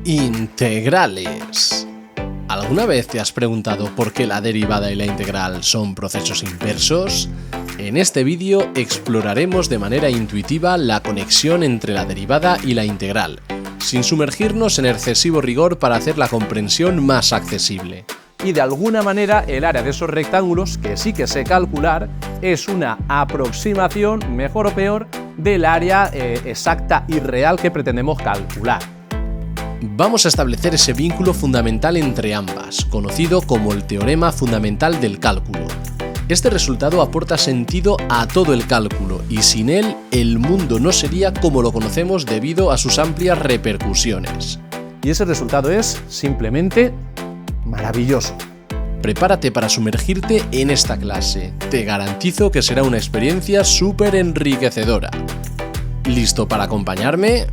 Integrales. ¿Alguna vez te has preguntado por qué la derivada y la integral son procesos inversos? En este vídeo exploraremos de manera intuitiva la conexión entre la derivada y la integral, sin sumergirnos en excesivo rigor para hacer la comprensión más accesible. Y de alguna manera el área de esos rectángulos, que sí que sé calcular, es una aproximación, mejor o peor, del área exacta y real que pretendemos calcular. Vamos a establecer ese vínculo fundamental entre ambas, conocido como el teorema fundamental del cálculo. Este resultado aporta sentido a todo el cálculo y sin él el mundo no sería como lo conocemos debido a sus amplias repercusiones. Y ese resultado es simplemente maravilloso. Prepárate para sumergirte en esta clase. Te garantizo que será una experiencia súper enriquecedora. ¿Listo para acompañarme?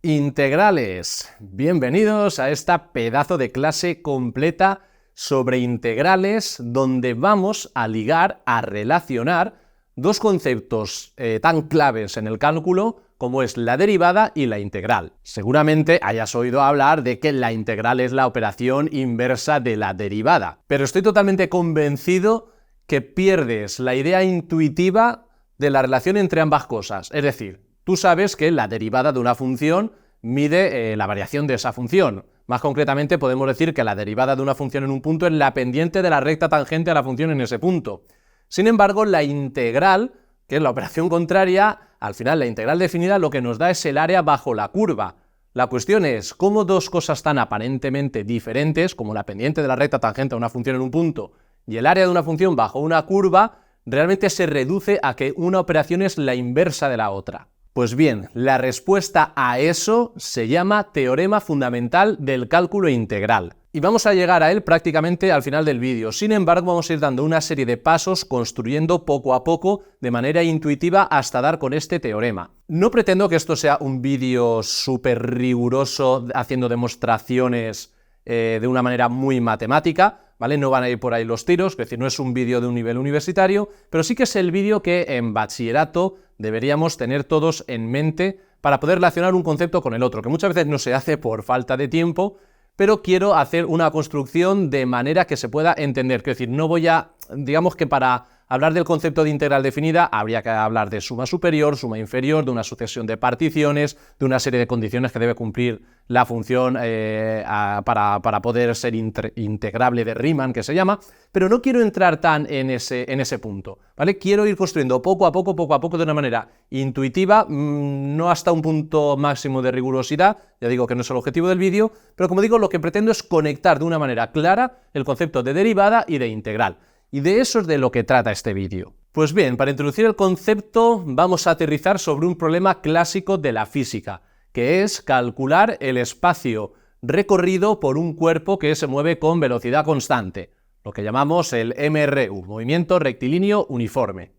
Integrales. Bienvenidos a esta pedazo de clase completa sobre integrales donde vamos a ligar, a relacionar dos conceptos tan claves en el cálculo como es la derivada y la integral. Seguramente hayas oído hablar de que la integral es la operación inversa de la derivada, pero estoy totalmente convencido que pierdes la idea intuitiva de la relación entre ambas cosas. Es decir, tú sabes que la derivada de una función mide la variación de esa función. Más concretamente podemos decir que la derivada de una función en un punto es la pendiente de la recta tangente a la función en ese punto. Sin embargo, la integral, que es la operación contraria, al final la integral definida lo que nos da es el área bajo la curva. La cuestión es cómo dos cosas tan aparentemente diferentes, como la pendiente de la recta tangente a una función en un punto y el área de una función bajo una curva, realmente se reduce a que una operación es la inversa de la otra. Pues bien, la respuesta a eso se llama teorema fundamental del cálculo integral. Y vamos a llegar a él prácticamente al final del vídeo. Sin embargo, vamos a ir dando una serie de pasos construyendo poco a poco, de manera intuitiva, hasta dar con este teorema. No pretendo que esto sea un vídeo súper riguroso, haciendo demostraciones de una manera muy matemática, ¿vale? No van a ir por ahí los tiros, es decir, no es un vídeo de un nivel universitario, pero sí que es el vídeo que en bachillerato deberíamos tener todos en mente para poder relacionar un concepto con el otro, que muchas veces no se hace por falta de tiempo, pero quiero hacer una construcción de manera que se pueda entender. Es decir, no voy a, digamos que para hablar del concepto de integral definida habría que hablar de suma superior, suma inferior, de una sucesión de particiones, de una serie de condiciones que debe cumplir la función para poder ser integrable de Riemann, que se llama, pero no quiero entrar tan en ese punto, ¿vale? Quiero ir construyendo poco a poco, de una manera intuitiva, no hasta un punto máximo de rigurosidad, ya digo que no es el objetivo del vídeo, pero como digo, lo que pretendo es conectar de una manera clara el concepto de derivada y de integral. Y de eso es de lo que trata este vídeo. Pues bien, para introducir el concepto vamos a aterrizar sobre un problema clásico de la física, que es calcular el espacio recorrido por un cuerpo que se mueve con velocidad constante, lo que llamamos el MRU, movimiento rectilíneo uniforme.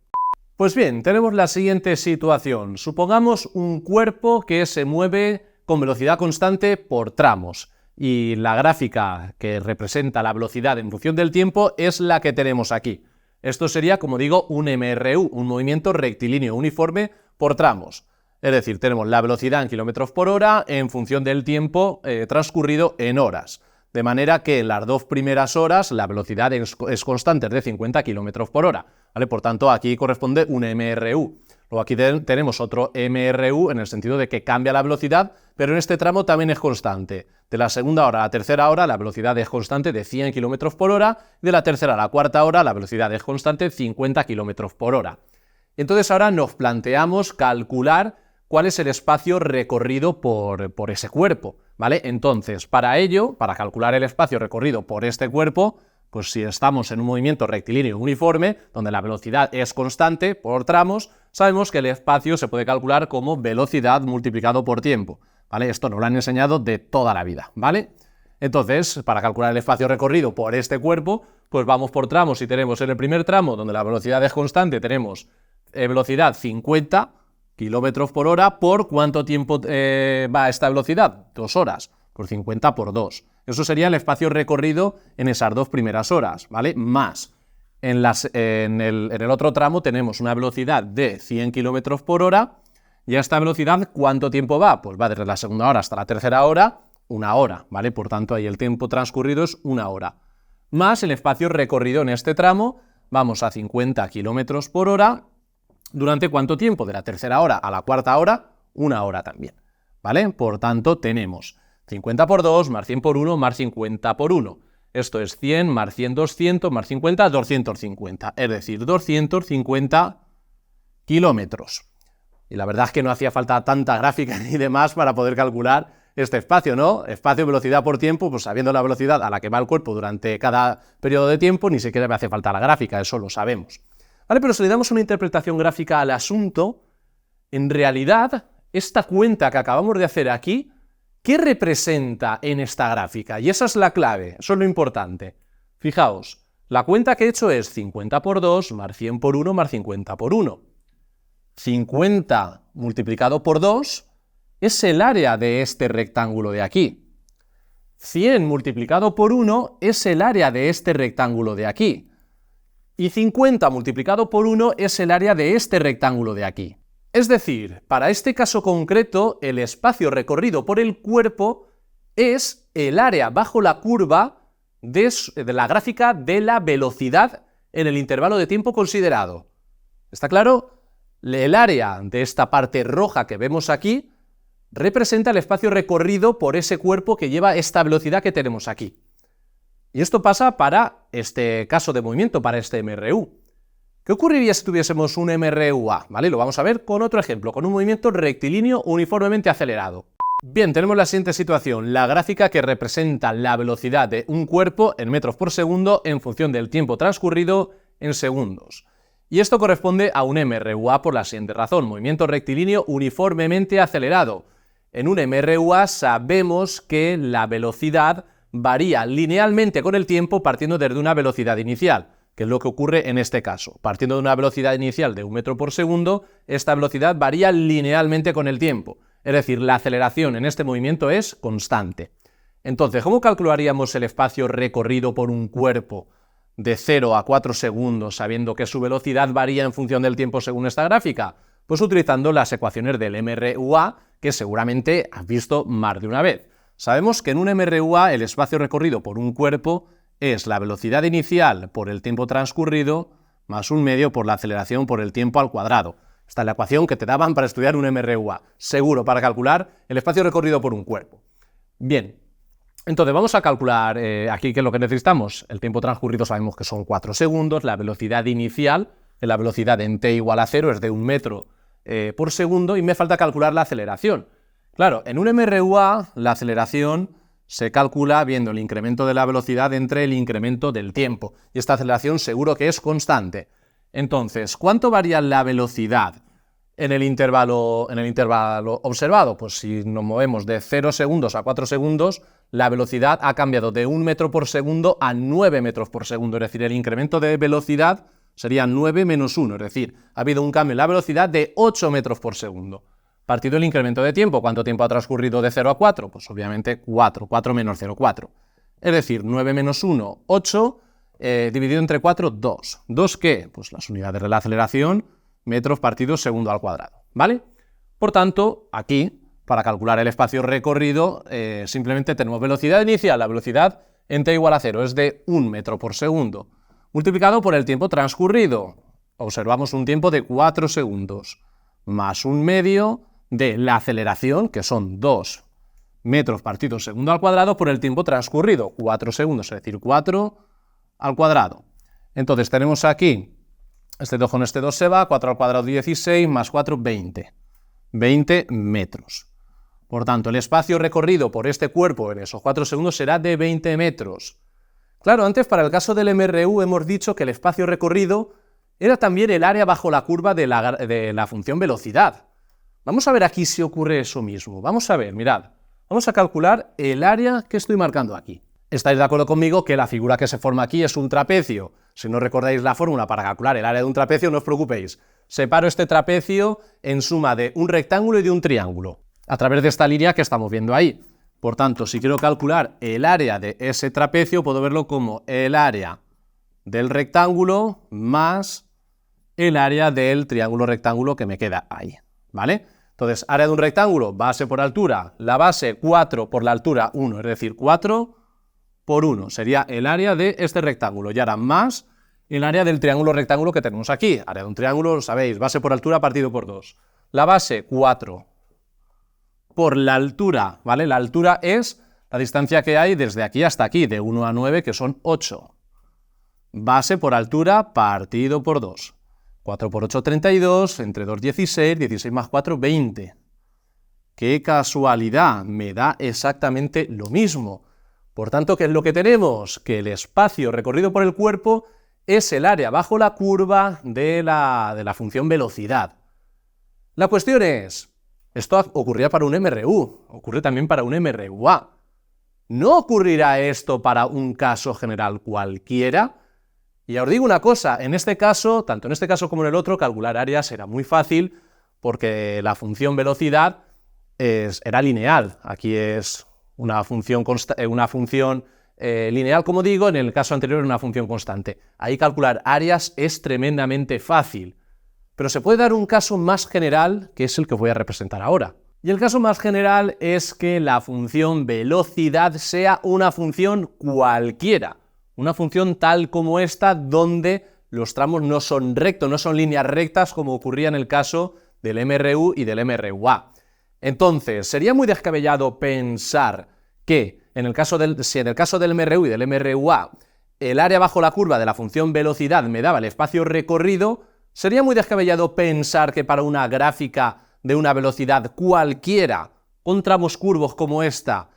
Pues bien, tenemos la siguiente situación. Supongamos un cuerpo que se mueve con velocidad constante por tramos. Y la gráfica que representa la velocidad en función del tiempo es la que tenemos aquí. Esto sería, como digo, un MRU, un movimiento rectilíneo uniforme por tramos. Es decir, tenemos la velocidad en kilómetros por hora en función del tiempo transcurrido en horas. De manera que en las dos primeras horas la velocidad es constante, es de 50 kilómetros por hora, ¿vale? Por tanto, aquí corresponde un MRU. Luego aquí tenemos otro MRU en el sentido de que cambia la velocidad, pero en este tramo también es constante. De la segunda hora a la tercera hora la velocidad es constante de 100 km por hora, de la tercera a la cuarta hora la velocidad es constante de 50 km por hora. Entonces ahora nos planteamos calcular cuál es el espacio recorrido por ese cuerpo, ¿vale? Entonces, para ello, para calcular el espacio recorrido por este cuerpo, pues si estamos en un movimiento rectilíneo uniforme, donde la velocidad es constante por tramos, sabemos que el espacio se puede calcular como velocidad multiplicado por tiempo, ¿vale? Esto nos lo han enseñado de toda la vida, ¿vale? Entonces, para calcular el espacio recorrido por este cuerpo, pues vamos por tramos y tenemos en el primer tramo, donde la velocidad es constante, tenemos velocidad 50 km por hora, ¿por cuánto tiempo va esta velocidad? 2 horas, por 50 por 2. Eso sería el espacio recorrido en esas dos primeras horas, ¿vale? Más En el otro tramo tenemos una velocidad de 100 km por hora, y a esta velocidad, ¿cuánto tiempo va? Pues va desde la segunda hora hasta la tercera hora, 1 hora, ¿vale? Por tanto, ahí el tiempo transcurrido es 1 hora. Más el espacio recorrido en este tramo, vamos a 50 km por hora, ¿durante cuánto tiempo? De la tercera hora a la cuarta hora, 1 hora también, ¿vale? Por tanto, tenemos 50 por 2, más 100 por 1, más 50 por 1. Esto es 100, más 100, 200, más 50, 250. Es decir, 250 kilómetros. Y la verdad es que no hacía falta tanta gráfica ni demás para poder calcular este espacio, ¿no? Espacio, velocidad por tiempo, pues sabiendo la velocidad a la que va el cuerpo durante cada periodo de tiempo, ni siquiera me hace falta la gráfica, eso lo sabemos. ¿Vale? Pero si le damos una interpretación gráfica al asunto, en realidad, esta cuenta que acabamos de hacer aquí, ¿qué representa en esta gráfica? Y esa es la clave, eso es lo importante. Fijaos, la cuenta que he hecho es 50 por 2, más 100 por 1, más 50 por 1. 50 multiplicado por 2 es el área de este rectángulo de aquí. 100 multiplicado por 1 es el área de este rectángulo de aquí. Y 50 multiplicado por 1 es el área de este rectángulo de aquí. Es decir, para este caso concreto, el espacio recorrido por el cuerpo es el área bajo la curva de la gráfica de la velocidad en el intervalo de tiempo considerado. ¿Está claro? El área de esta parte roja que vemos aquí representa el espacio recorrido por ese cuerpo que lleva esta velocidad que tenemos aquí. Y esto pasa para este caso de movimiento, para este MRU. ¿Qué ocurriría si tuviésemos un MRUA? ¿Vale? Lo vamos a ver con otro ejemplo, con un movimiento rectilíneo uniformemente acelerado. Bien, tenemos la siguiente situación, la gráfica que representa la velocidad de un cuerpo en metros por segundo en función del tiempo transcurrido en segundos. Y esto corresponde a un MRUA por la siguiente razón, movimiento rectilíneo uniformemente acelerado. En un MRUA sabemos que la velocidad varía linealmente con el tiempo partiendo desde una velocidad inicial, que es lo que ocurre en este caso. Partiendo de una velocidad inicial de 1 metro por segundo, esta velocidad varía linealmente con el tiempo. Es decir, la aceleración en este movimiento es constante. Entonces, ¿cómo calcularíamos el espacio recorrido por un cuerpo de 0 a 4 segundos, sabiendo que su velocidad varía en función del tiempo según esta gráfica? Pues utilizando las ecuaciones del MRUA, que seguramente has visto más de una vez. Sabemos que en un MRUA el espacio recorrido por un cuerpo es la velocidad inicial por el tiempo transcurrido más 1 medio por la aceleración por el tiempo al cuadrado. Esta es la ecuación que te daban para estudiar un MRUA, seguro para calcular el espacio recorrido por un cuerpo. Bien, entonces vamos a calcular aquí qué es lo que necesitamos. El tiempo transcurrido sabemos que son 4 segundos, la velocidad inicial, la velocidad en t igual a 0 es de 1 metro por segundo y me falta calcular la aceleración. Claro, en un MRUA la aceleración se calcula viendo el incremento de la velocidad entre el incremento del tiempo, y esta aceleración seguro que es constante. Entonces, ¿cuánto varía la velocidad en el intervalo observado? Pues si nos movemos de 0 segundos a 4 segundos, la velocidad ha cambiado de 1 metro por segundo a 9 metros por segundo, es decir, el incremento de velocidad sería 9 menos 1, es decir, ha habido un cambio en la velocidad de 8 metros por segundo. Partido del incremento de tiempo, ¿cuánto tiempo ha transcurrido de 0 a 4? Pues obviamente 4, 4 menos 0, 4. Es decir, 9 menos 1, 8, dividido entre 4, 2. ¿2 qué? Pues las unidades de la aceleración, metros partido segundo al cuadrado, ¿vale? Por tanto, aquí, para calcular el espacio recorrido, simplemente tenemos velocidad inicial, la velocidad en t igual a 0 es de 1 metro por segundo, multiplicado por el tiempo transcurrido. Observamos un tiempo de 4 segundos, más 1 medio de la aceleración, que son 2 metros partido segundo al cuadrado, por el tiempo transcurrido, 4 segundos, es decir, 4 al cuadrado. Entonces tenemos aquí, este 2 con este 2 se va, 4 al cuadrado 16, más 4, 20. 20 metros. Por tanto, el espacio recorrido por este cuerpo en esos 4 segundos será de 20 metros. Claro, antes para el caso del MRU hemos dicho que el espacio recorrido era también el área bajo la curva de la función velocidad. Vamos a ver aquí si ocurre eso mismo. Vamos a ver, mirad. Vamos a calcular el área que estoy marcando aquí. ¿Estáis de acuerdo conmigo que la figura que se forma aquí es un trapecio? Si no recordáis la fórmula para calcular el área de un trapecio, no os preocupéis. Separo este trapecio en suma de un rectángulo y de un triángulo, a través de esta línea que estamos viendo ahí. Por tanto, si quiero calcular el área de ese trapecio, puedo verlo como el área del rectángulo más el área del triángulo rectángulo que me queda ahí, ¿vale? Entonces, área de un rectángulo, base por altura, la base 4 por la altura 1, es decir, 4 por 1, sería el área de este rectángulo, y ahora más el área del triángulo rectángulo que tenemos aquí. Área de un triángulo, lo sabéis, base por altura partido por 2. La base 4 por la altura, ¿vale? La altura es la distancia que hay desde aquí hasta aquí, de 1 a 9, que son 8. Base por altura partido por 2. 4 por 8, 32, entre 2, 16, 16 más 4, 20. ¡Qué casualidad! Me da exactamente lo mismo. Por tanto, ¿qué es lo que tenemos? Que el espacio recorrido por el cuerpo es el área bajo la curva de la función velocidad. La cuestión es, esto ocurría para un MRU, ocurre también para un MRUA. ¿No ocurrirá esto para un caso general cualquiera? Y ya os digo una cosa, en este caso, tanto en este caso como en el otro, calcular áreas será muy fácil porque la función velocidad era lineal. Aquí es una función lineal, como digo, en el caso anterior era una función constante. Ahí calcular áreas es tremendamente fácil. Pero se puede dar un caso más general, que es el que voy a representar ahora. Y el caso más general es que la función velocidad sea una función cualquiera. Una función tal como esta, donde los tramos no son rectos, no son líneas rectas, como ocurría en el caso del MRU y del MRUA. Entonces, sería muy descabellado pensar que, si en el caso del MRU y del MRUA, el área bajo la curva de la función velocidad me daba el espacio recorrido, sería muy descabellado pensar que para una gráfica de una velocidad cualquiera, con tramos curvos como esta,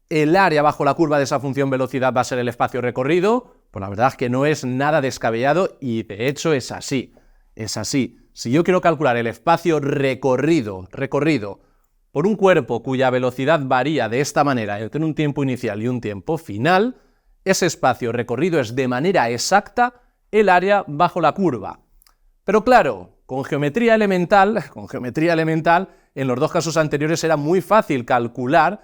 el área bajo la curva de esa función velocidad va a ser el espacio recorrido. Pues la verdad es que no es nada descabellado y de hecho es así. Es así. Si yo quiero calcular el espacio recorrido por un cuerpo cuya velocidad varía de esta manera entre un tiempo inicial y un tiempo final, ese espacio recorrido es de manera exacta el área bajo la curva. Pero claro, con geometría elemental, en los dos casos anteriores era muy fácil calcular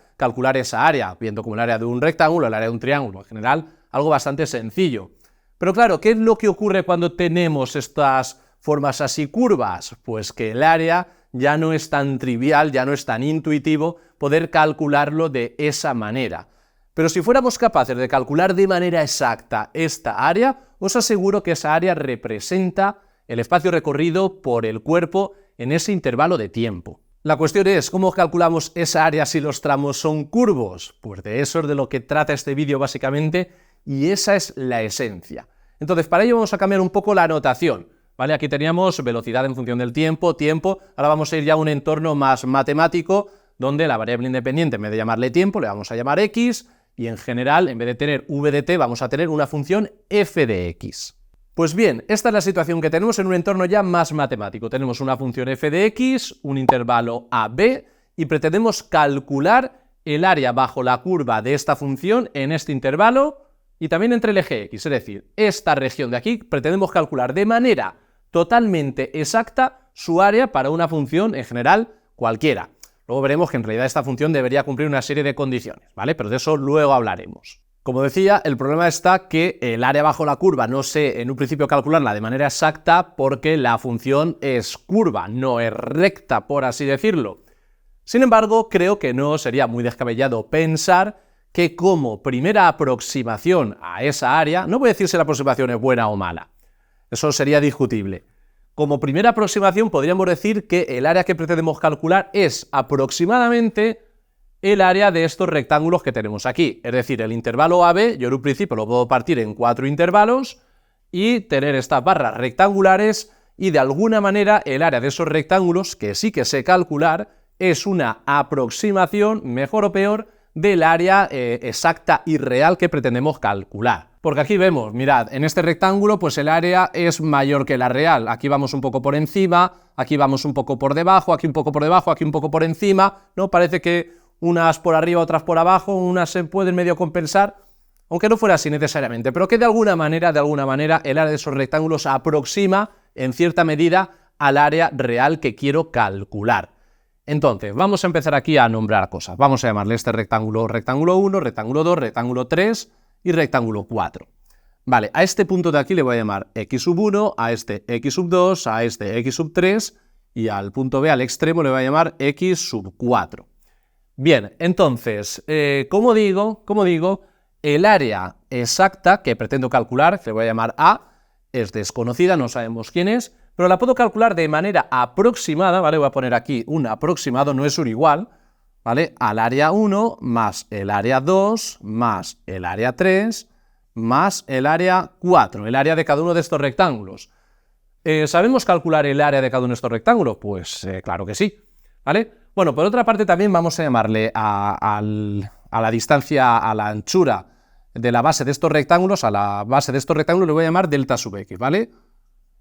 esa área, viendo como el área de un rectángulo, el área de un triángulo, en general, algo bastante sencillo. Pero claro, ¿qué es lo que ocurre cuando tenemos estas formas así curvas? Pues que el área ya no es tan trivial, ya no es tan intuitivo poder calcularlo de esa manera. Pero si fuéramos capaces de calcular de manera exacta esta área, os aseguro que esa área representa el espacio recorrido por el cuerpo en ese intervalo de tiempo. La cuestión es, ¿cómo calculamos esa área si los tramos son curvos? Pues de eso es de lo que trata este vídeo básicamente, y esa es la esencia. Entonces, para ello vamos a cambiar un poco la notación, ¿vale? Aquí teníamos velocidad en función del tiempo, ahora vamos a ir ya a un entorno más matemático, donde la variable independiente, en vez de llamarle tiempo, le vamos a llamar x, y en general, en vez de tener v de t, vamos a tener una función f de x. Pues bien, esta es la situación que tenemos en un entorno ya más matemático. Tenemos una función f de x, un intervalo a,b, y pretendemos calcular el área bajo la curva de esta función en este intervalo y también entre el eje x, es decir, esta región de aquí pretendemos calcular de manera totalmente exacta su área para una función en general cualquiera. Luego veremos que en realidad esta función debería cumplir una serie de condiciones, ¿vale? Pero de eso luego hablaremos. Como decía, el problema está que el área bajo la curva no sé en un principio calcularla de manera exacta porque la función es curva, no es recta, por así decirlo. Sin embargo, creo que no sería muy descabellado pensar que como primera aproximación a esa área, no voy a decir si la aproximación es buena o mala, eso sería discutible. Como primera aproximación podríamos decir que el área que pretendemos calcular es aproximadamente el área de estos rectángulos que tenemos aquí, es decir, el intervalo AB, yo en un principio lo puedo partir en 4 intervalos y tener estas barras rectangulares y de alguna manera el área de esos rectángulos, que sí que sé calcular, es una aproximación, mejor o peor, del área exacta y real que pretendemos calcular. Porque aquí vemos, mirad, en este rectángulo pues el área es mayor que la real, aquí vamos un poco por encima, aquí vamos un poco por debajo, aquí un poco por debajo, aquí un poco por encima, ¿no? Parece que unas por arriba, otras por abajo, unas se pueden medio compensar, aunque no fuera así necesariamente, pero que de alguna manera, el área de esos rectángulos aproxima, en cierta medida, al área real que quiero calcular. Entonces, vamos a empezar aquí a nombrar cosas. Vamos a llamarle este rectángulo, rectángulo 1, rectángulo 2, rectángulo 3 y rectángulo 4. Vale, a este punto de aquí le voy a llamar x sub 1, a este x sub 2, a este x sub 3 y al punto B, al extremo, le voy a llamar x sub 4. Bien, entonces, como digo, el área exacta que pretendo calcular, que le voy a llamar A, es desconocida, no sabemos quién es, pero la puedo calcular de manera aproximada, ¿vale? Voy a poner aquí un aproximado, no es un igual, ¿vale? Al área 1 más el área 2 más el área 3 más el área 4, el área de cada uno de estos rectángulos. ¿Sabemos calcular el área de cada uno de estos rectángulos? Pues claro que sí, ¿vale? Bueno, por otra parte también vamos a llamarle a la distancia, a la anchura de la base de estos rectángulos, a la base de estos rectángulos le voy a llamar delta sub x, ¿vale?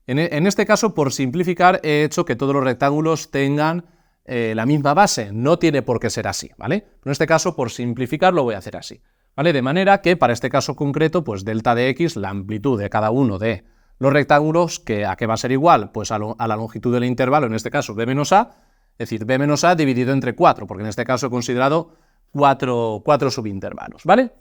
En este caso, por simplificar, he hecho que todos los rectángulos tengan la misma base, no tiene por qué ser así, ¿vale? Pero en este caso, por simplificar, lo voy a hacer así, ¿vale? De manera que para este caso concreto, pues delta de x, la amplitud de cada uno de los rectángulos, ¿a qué va a ser igual? Pues a la longitud del intervalo, en este caso b menos a, es decir, b menos a dividido entre 4, porque en este caso he considerado 4 subintervalos, ¿vale?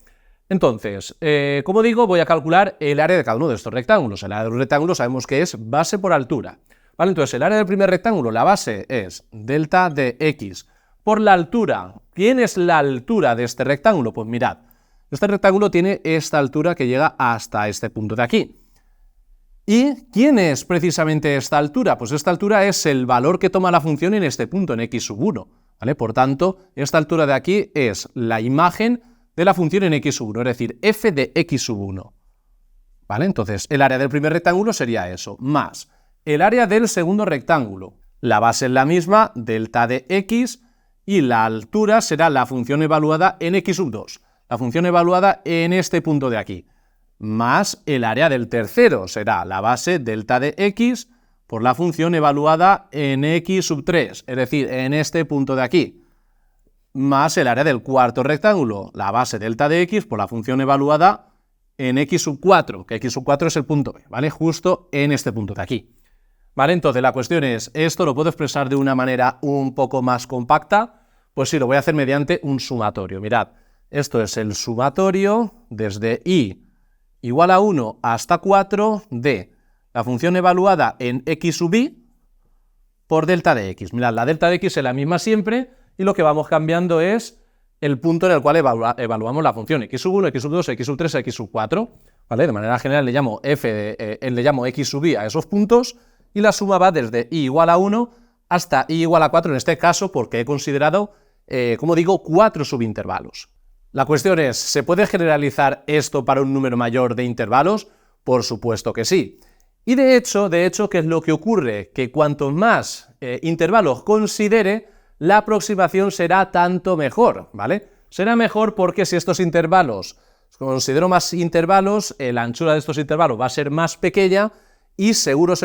Entonces, como digo, voy a calcular el área de cada uno de estos rectángulos. El área de los rectángulos sabemos que es base por altura, ¿vale? Entonces, el área del primer rectángulo, la base es delta de x por la altura. ¿Quién es la altura de este rectángulo? Pues mirad, este rectángulo tiene esta altura que llega hasta este punto de aquí. ¿Y quién es precisamente esta altura? Pues esta altura es el valor que toma la función en este punto, en x sub 1, ¿vale? Por tanto, esta altura de aquí es la imagen de la función en x sub 1, es decir, f de x sub 1, ¿vale? Entonces, el área del primer rectángulo sería eso, más el área del segundo rectángulo. La base es la misma, delta de x, y la altura será la función evaluada en x sub 2, la función evaluada en este punto de aquí, más el área del tercero, será la base delta de x por la función evaluada en x sub 3, es decir, en este punto de aquí, más el área del cuarto rectángulo, la base delta de x por la función evaluada en x sub 4, que x sub 4 es el punto B, ¿vale? Justo en este punto de aquí. ¿Vale? Entonces la cuestión es, ¿esto lo puedo expresar de una manera un poco más compacta? Pues sí, lo voy a hacer mediante un sumatorio. Mirad, esto es el sumatorio desde y igual a 1 hasta 4 de la función evaluada en x sub i por delta de x. Mirad, la delta de x es la misma siempre y lo que vamos cambiando es el punto en el cual evaluamos la función x sub 1, x sub 2, x sub 3, x sub 4. ¿Vale? De manera general le llamo le llamo x sub i a esos puntos y la suma va desde i igual a 1 hasta i igual a 4 en este caso porque he considerado, como digo, 4 subintervalos. La cuestión es, ¿se puede generalizar esto para un número mayor de intervalos? Por supuesto que sí. Y de hecho, ¿qué es lo que ocurre? Que cuanto más intervalos considere, la aproximación será tanto mejor, ¿vale? Será mejor porque si estos intervalos, considero más intervalos, la anchura de estos intervalos va a ser más pequeña y seguro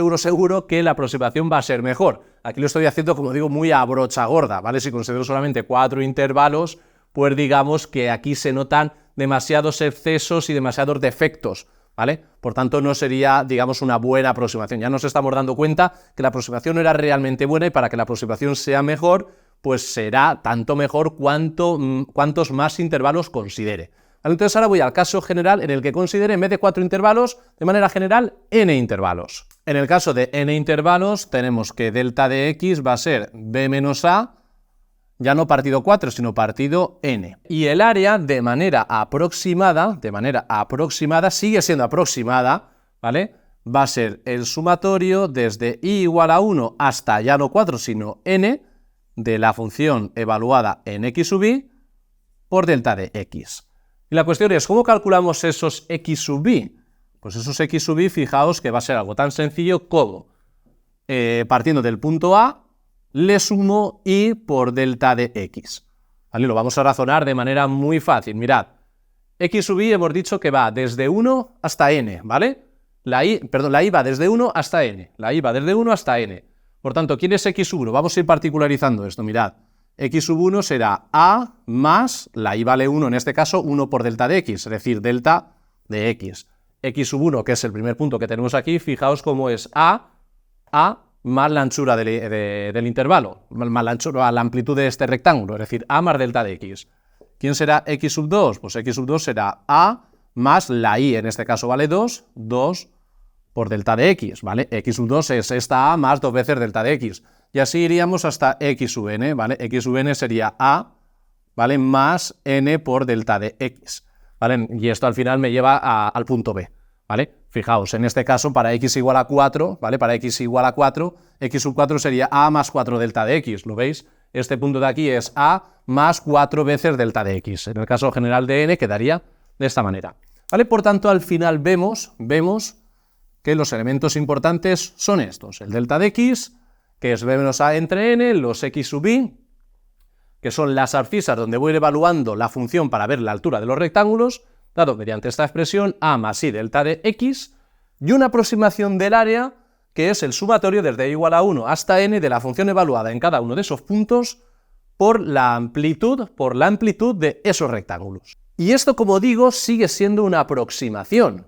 que la aproximación va a ser mejor. Aquí lo estoy haciendo, como digo, muy a brocha gorda, ¿vale? Si considero solamente 4 intervalos, pues digamos que aquí se notan demasiados excesos y demasiados defectos, ¿vale? Por tanto, no sería, digamos, una buena aproximación. Ya nos estamos dando cuenta que la aproximación no era realmente buena y para que la aproximación sea mejor, pues será tanto mejor cuantos más intervalos considere. ¿Vale? Entonces ahora voy al caso general en el que considere en vez de 4 intervalos, de manera general, n intervalos. En el caso de n intervalos tenemos que delta de x va a ser b menos a, ya no partido 4, sino partido n. Y el área de manera aproximada, sigue siendo aproximada, ¿vale? Va a ser el sumatorio desde i igual a 1 hasta ya no 4, sino n, de la función evaluada en x sub i por delta de x. Y la cuestión es, ¿cómo calculamos esos x sub i? Pues esos x sub i, fijaos que va a ser algo tan sencillo como, partiendo del punto A, le sumo i por delta de x. ¿Vale? Lo vamos a razonar de manera muy fácil. Mirad, x sub i hemos dicho que va desde 1 hasta n, ¿vale? La i va desde 1 hasta n. La i va desde 1 hasta n. Por tanto, ¿quién es x sub 1? Vamos a ir particularizando esto, mirad. X sub 1 será a más, la i vale 1, en este caso 1 por delta de x, es decir, delta de x. X sub 1, que es el primer punto que tenemos aquí, fijaos cómo es a más la anchura del intervalo, más la amplitud de este rectángulo, es decir, a más delta de x. ¿Quién será x sub 2? Pues x sub 2 será a más la y, en este caso vale 2, 2 por delta de x, ¿vale? X sub 2 es esta a más 2 veces delta de x. Y así iríamos hasta x sub n, ¿vale? X sub n sería a, ¿vale? Más n por delta de x, ¿vale? Y esto al final me lleva al punto B, ¿vale? Fijaos, en este caso para x igual a 4, ¿vale? Para x igual a 4, x sub 4 sería a más 4 delta de x, ¿lo veis? Este punto de aquí es a más 4 veces delta de x. En el caso general de n quedaría de esta manera, ¿vale? Por tanto, al final vemos que los elementos importantes son estos, el delta de x, que es b menos a entre n, los x sub i, que son las abscisas donde voy a ir evaluando la función para ver la altura de los rectángulos, dado mediante esta expresión a más i delta de x, y una aproximación del área, que es el sumatorio desde igual a 1 hasta n de la función evaluada en cada uno de esos puntos por la amplitud de esos rectángulos. Y esto, como digo, sigue siendo una aproximación.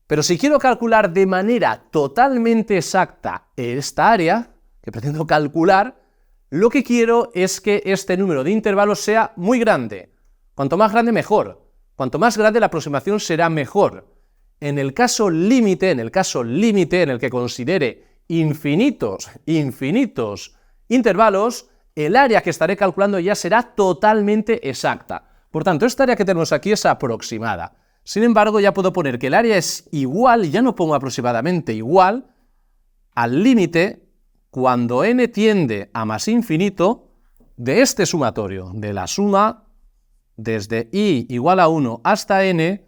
Pero si quiero calcular de manera totalmente exacta esta área, que pretendo calcular, lo que quiero es que este número de intervalos sea muy grande. Cuanto más grande, mejor. Cuanto más grande la aproximación será mejor. En el caso límite en el que considere infinitos intervalos, el área que estaré calculando ya será totalmente exacta. Por tanto, esta área que tenemos aquí es aproximada. Sin embargo, ya puedo poner que el área es igual, y ya no pongo aproximadamente igual, al límite cuando n tiende a más infinito de este sumatorio, de la suma desde i igual a 1 hasta n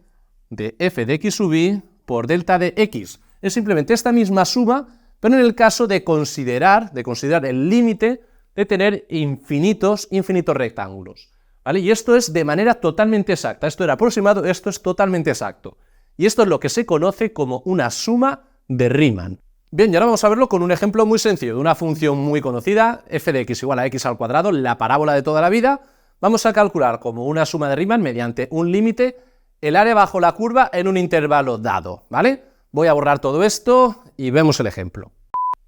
de f de x sub i por delta de x. Es simplemente esta misma suma, pero en el caso de considerar el límite de tener infinitos rectángulos, ¿vale? Y esto es de manera totalmente exacta. Esto era aproximado, esto es totalmente exacto. Y esto es lo que se conoce como una suma de Riemann. Bien, y ahora vamos a verlo con un ejemplo muy sencillo, de una función muy conocida, f de x igual a x al cuadrado, la parábola de toda la vida. Vamos a calcular como una suma de Riemann mediante un límite el área bajo la curva en un intervalo dado, ¿vale? Voy a borrar todo esto y vemos el ejemplo.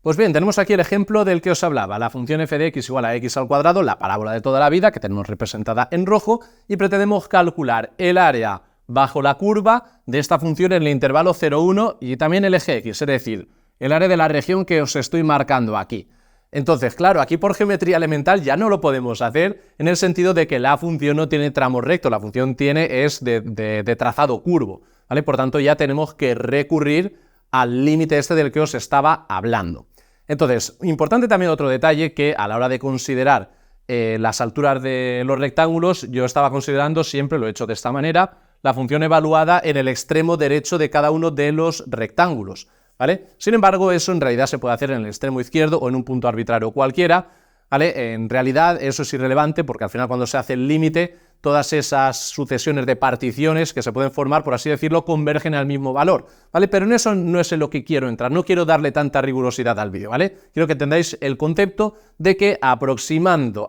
Pues bien, tenemos aquí el ejemplo del que os hablaba, la función f de x igual a x al cuadrado, la parábola de toda la vida, que tenemos representada en rojo, y pretendemos calcular el área bajo la curva de esta función en el intervalo 0, 1 y también el eje x, es decir, el área de la región que os estoy marcando aquí. Entonces, claro, aquí por geometría elemental ya no lo podemos hacer en el sentido de que la función no tiene tramo recto, la función es de trazado curvo, ¿vale? Por tanto, ya tenemos que recurrir al límite este del que os estaba hablando. Entonces, importante también otro detalle, que a la hora de considerar las alturas de los rectángulos, yo estaba considerando, siempre lo he hecho de esta manera, la función evaluada en el extremo derecho de cada uno de los rectángulos, ¿vale? Sin embargo, eso en realidad se puede hacer en el extremo izquierdo o en un punto arbitrario cualquiera, ¿vale? En realidad eso es irrelevante porque al final cuando se hace el límite, todas esas sucesiones de particiones que se pueden formar, por así decirlo, convergen al mismo valor, ¿vale? Pero en eso no es en lo que quiero entrar, no quiero darle tanta rigurosidad al vídeo, ¿vale? Quiero que entendáis el concepto de que aproximando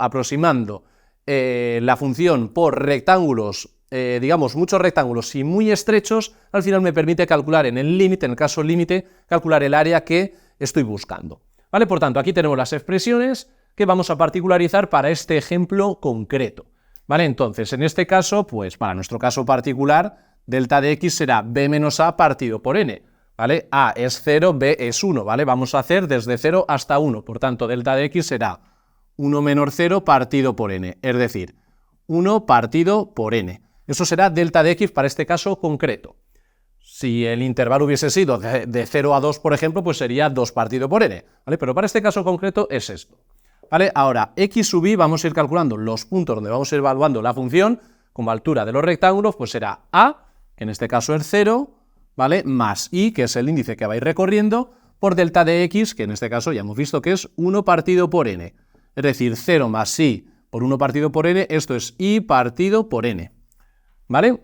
la función por rectángulos, digamos, muchos rectángulos y muy estrechos, al final me permite calcular en el límite, en el caso límite, calcular el área que estoy buscando, ¿vale? Por tanto, aquí tenemos las expresiones que vamos a particularizar para este ejemplo concreto, ¿vale? Entonces, en este caso, pues para nuestro caso particular, delta de x será b menos a partido por n, ¿vale? A es 0, b es 1, ¿vale? Vamos a hacer desde 0 hasta 1, por tanto, delta de x será 1 menos 0 partido por n, es decir, 1 partido por n. Eso será delta de x para este caso concreto. Si el intervalo hubiese sido de 0 a 2, por ejemplo, pues sería 2 partido por n, ¿vale? Pero para este caso concreto es esto, ¿vale? Ahora, x sub i, vamos a ir calculando los puntos donde vamos a ir evaluando la función como altura de los rectángulos, pues será a, que en este caso es 0, ¿vale? Más i, que es el índice que va a ir recorriendo, por delta de x, que en este caso ya hemos visto que es 1 partido por n. Es decir, 0 más i por 1 partido por n, esto es i partido por n, ¿vale?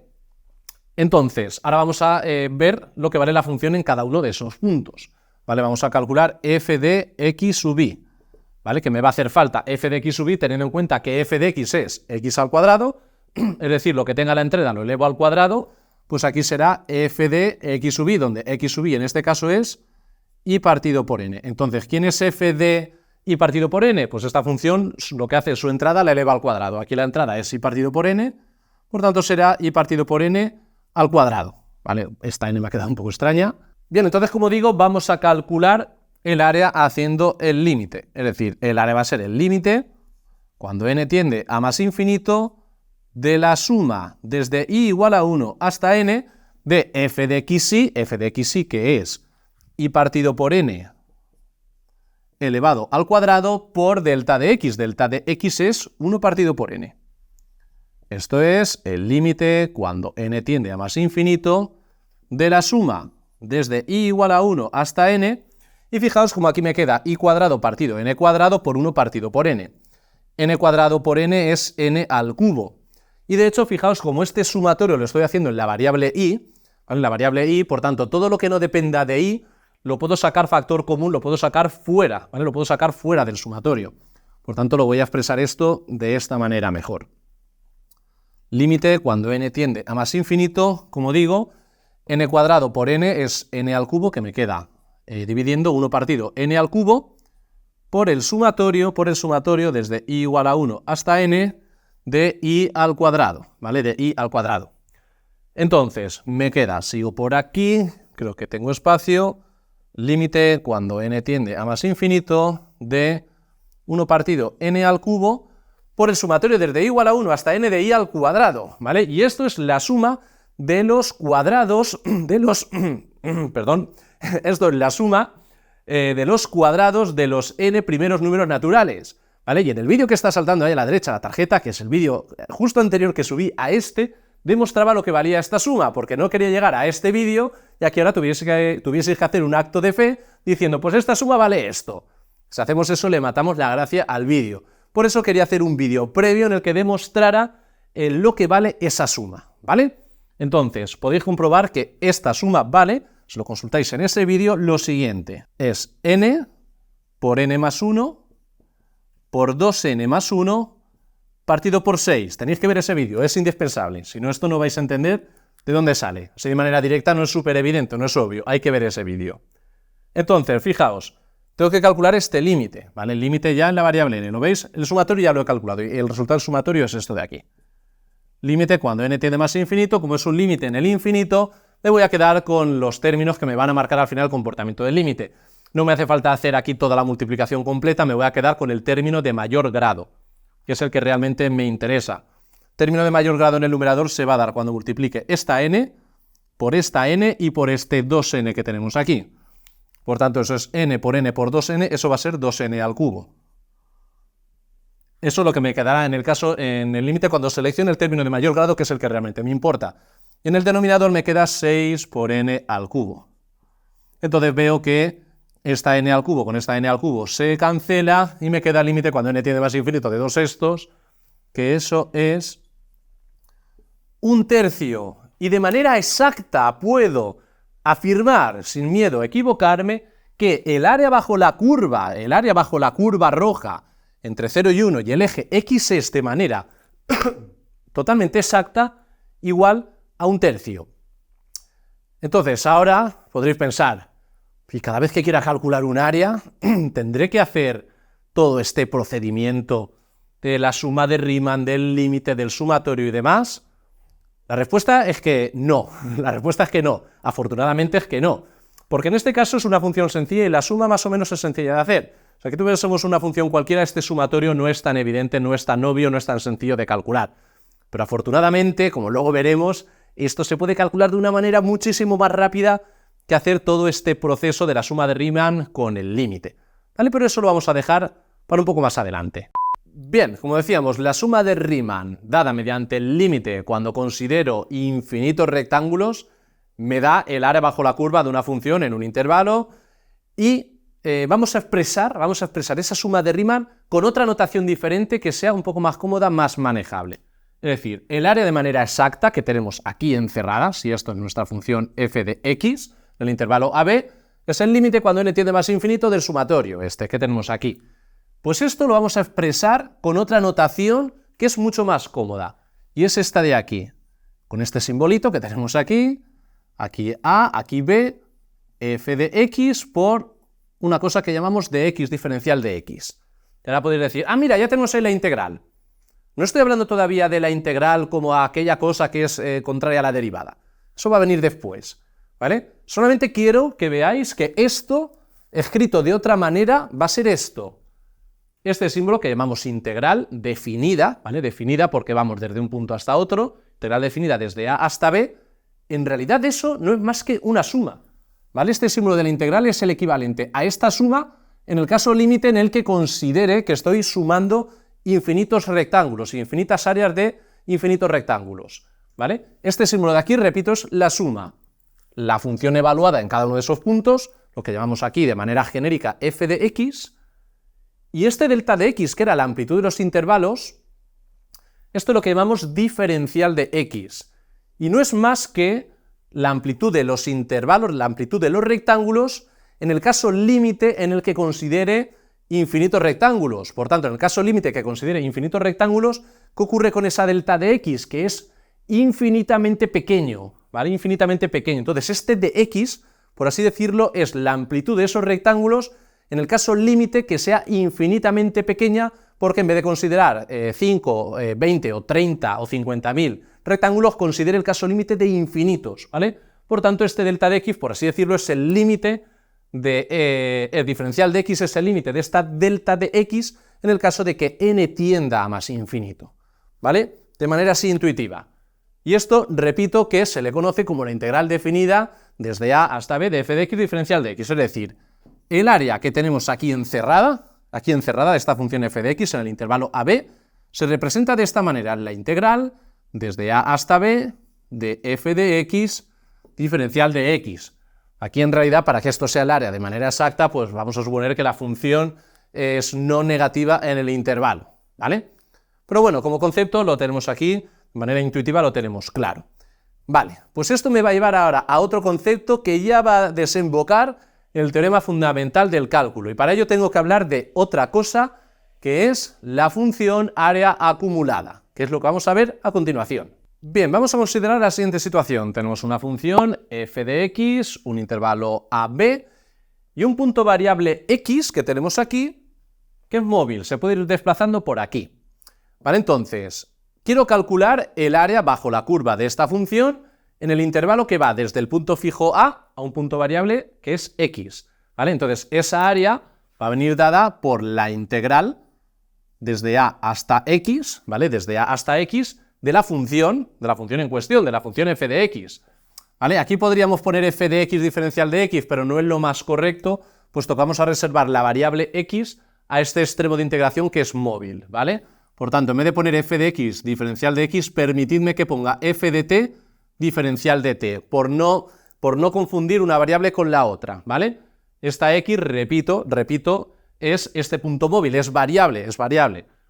Entonces, ahora vamos a ver lo que vale la función en cada uno de esos puntos, ¿vale? Vamos a calcular f de x sub i, ¿vale? Que me va a hacer falta f de x sub i teniendo en cuenta que f de x es x al cuadrado, es decir, lo que tenga la entrada lo elevo al cuadrado, pues aquí será f de x sub i, donde x sub i en este caso es i partido por n. Entonces, ¿quién es f de i partido por n? Pues esta función lo que hace es su entrada la eleva al cuadrado. Aquí la entrada es i partido por n, por tanto será i partido por n al cuadrado, ¿vale? Esta n me ha quedado un poco extraña. Bien, entonces, como digo, vamos a calcular el área haciendo el límite. Es decir, el área va a ser el límite, cuando n tiende a más infinito, de la suma desde i igual a 1 hasta n de f de xi que es i partido por n elevado al cuadrado por delta de x. Delta de x es 1 partido por n. Esto es el límite cuando n tiende a más infinito de la suma desde i igual a 1 hasta n, y fijaos como aquí me queda i cuadrado partido n cuadrado por 1 partido por n. N cuadrado por n es n al cubo. Y de hecho, fijaos como este sumatorio lo estoy haciendo en la variable i, ¿vale? En la variable i, por tanto, todo lo que no dependa de i, lo puedo sacar factor común, lo puedo sacar fuera, ¿vale? Lo puedo sacar fuera del sumatorio. Por tanto, lo voy a expresar esto de esta manera mejor. Límite cuando n tiende a más infinito, como digo, n cuadrado por n es n al cubo, que me queda dividiendo 1 partido n al cubo por el sumatorio desde i igual a 1 hasta n de i al cuadrado, ¿vale? De i al cuadrado. Entonces, me queda, sigo por aquí, creo que tengo espacio, límite cuando n tiende a más infinito de 1 partido n al cubo por el sumatorio desde i igual a 1 hasta n de i al cuadrado, ¿vale? Y esto es la suma de los cuadrados de los... perdón, esto es la suma de los cuadrados de los n primeros números naturales, ¿vale? Y en el vídeo que está saltando ahí a la derecha la tarjeta, que es el vídeo justo anterior que subí a este, demostraba lo que valía esta suma, porque no quería llegar a este vídeo y aquí ahora tuvieseis que hacer un acto de fe diciendo, pues esta suma vale esto. Si hacemos eso, le matamos la gracia al vídeo. Por eso quería hacer un vídeo previo en el que demostrara lo que vale esa suma, ¿vale? Entonces, podéis comprobar que esta suma vale, si lo consultáis en ese vídeo, lo siguiente, es n por n más 1 por 2n más 1 partido por 6. Tenéis que ver ese vídeo, es indispensable, si no esto no vais a entender de dónde sale. Así de manera directa no es súper evidente, no es obvio, hay que ver ese vídeo. Entonces, fijaos, tengo que calcular este límite, ¿vale? El límite ya en la variable n, ¿lo veis? El sumatorio ya lo he calculado y el resultado del sumatorio es esto de aquí. Límite cuando n tiende más infinito, como es un límite en el infinito, me voy a quedar con los términos que me van a marcar al final el comportamiento del límite. No me hace falta hacer aquí toda la multiplicación completa, me voy a quedar con el término de mayor grado, que es el que realmente me interesa. Término de mayor grado en el numerador se va a dar cuando multiplique esta n y por este 2n que tenemos aquí. Por tanto, eso es n por 2n, eso va a ser 2n al cubo. Eso es lo que me quedará en el caso, en el límite cuando seleccione el término de mayor grado, que es el que realmente me importa. Y en el denominador me queda 6 por n al cubo. Entonces veo que esta n al cubo con esta n al cubo se cancela y me queda el límite cuando n tiende más infinito de 2/6, que eso es 1/3. Y de manera exacta puedo afirmar, sin miedo a equivocarme, que el área bajo la curva roja, entre 0 y 1 y el eje x es de manera totalmente exacta igual a 1/3. Entonces, ahora podréis pensar, y cada vez que quiera calcular un área, ¿tendré que hacer todo este procedimiento de la suma de Riemann, del límite, del sumatorio y demás? La respuesta es que no, afortunadamente es que no, porque en este caso es una función sencilla y la suma más o menos es sencilla de hacer. O sea, que tuviésemos una función cualquiera, este sumatorio no es tan evidente, no es tan obvio, no es tan sencillo de calcular. Pero afortunadamente, como luego veremos, esto se puede calcular de una manera muchísimo más rápida que hacer todo este proceso de la suma de Riemann con el límite, ¿vale? Pero eso lo vamos a dejar para un poco más adelante. Bien, como decíamos, la suma de Riemann dada mediante el límite cuando considero infinitos rectángulos me da el área bajo la curva de una función en un intervalo y vamos a expresar esa suma de Riemann con otra notación diferente que sea un poco más cómoda, más manejable. Es decir, el área de manera exacta que tenemos aquí encerrada, si esto es nuestra función f de x, el intervalo AB, es el límite cuando n tiende más infinito del sumatorio, este que tenemos aquí. Pues esto lo vamos a expresar con otra notación que es mucho más cómoda, y es esta de aquí, con este simbolito que tenemos aquí, aquí A, aquí B, f de x por una cosa que llamamos de x diferencial de x. Y ahora podéis decir, ah, mira, ya tenemos ahí la integral. No estoy hablando todavía de la integral como aquella cosa que es contraria a la derivada. Eso va a venir después, ¿vale? Solamente quiero que veáis que esto, escrito de otra manera, va a ser esto. Este símbolo que llamamos integral definida, ¿vale? Definida porque vamos desde un punto hasta otro, integral definida desde A hasta B, en realidad eso no es más que una suma, ¿vale? Este símbolo de la integral es el equivalente a esta suma en el caso límite en el que considere que estoy sumando infinitos rectángulos, infinitas áreas de infinitos rectángulos, ¿vale? Este símbolo de aquí, repito, es la suma, la función evaluada en cada uno de esos puntos, lo que llamamos aquí de manera genérica f de x, y este delta de x, que era la amplitud de los intervalos, esto es lo que llamamos diferencial de x, y no es más que la amplitud de los intervalos, la amplitud de los rectángulos, en el caso límite en el que considere infinitos rectángulos. Por tanto, en el caso límite que considere infinitos rectángulos, ¿qué ocurre con esa delta de x? Que es infinitamente pequeño, ¿vale? Infinitamente pequeño. Entonces, este de x, por así decirlo, es la amplitud de esos rectángulos en el caso límite que sea infinitamente pequeña, porque en vez de considerar 5, 20 o 30 o 50.000 rectángulos, considere el caso límite de infinitos, ¿vale? Por tanto, este delta de x, por así decirlo, es el límite el diferencial de x es el límite de esta delta de x en el caso de que n tienda a más infinito, ¿vale? De manera así intuitiva. Y esto, repito, que se le conoce como la integral definida desde a hasta b de f de x diferencial de x, es decir, el área que tenemos aquí encerrada de esta función f de x en el intervalo ab, se representa de esta manera, la integral desde a hasta b de f de x diferencial de x. Aquí en realidad, para que esto sea el área de manera exacta, pues vamos a suponer que la función es no negativa en el intervalo, ¿vale? Pero bueno, como concepto lo tenemos aquí, de manera intuitiva lo tenemos claro. Vale, pues esto me va a llevar ahora a otro concepto que ya va a desembocar el teorema fundamental del cálculo, y para ello tengo que hablar de otra cosa, que es la función área acumulada, que es lo que vamos a ver a continuación. Bien, vamos a considerar la siguiente situación. Tenemos una función f de x, un intervalo a b, y un punto variable x que tenemos aquí, que es móvil, se puede ir desplazando por aquí. Vale, entonces, quiero calcular el área bajo la curva de esta función en el intervalo que va desde el punto fijo a un punto variable que es x. ¿Vale? Entonces, esa área va a venir dada por la integral desde a hasta x, ¿vale? Desde a hasta x, de la función en cuestión, de la función f de x. ¿Vale? Aquí podríamos poner f de x diferencial de x, pero no es lo más correcto, puesto que vamos a reservar la variable x a este extremo de integración que es móvil, ¿vale? Por tanto, en vez de poner f de x diferencial de x, permitidme que ponga f de t diferencial de t, por no confundir una variable con la otra, ¿vale? Esta x, repito, es este punto móvil, es variable,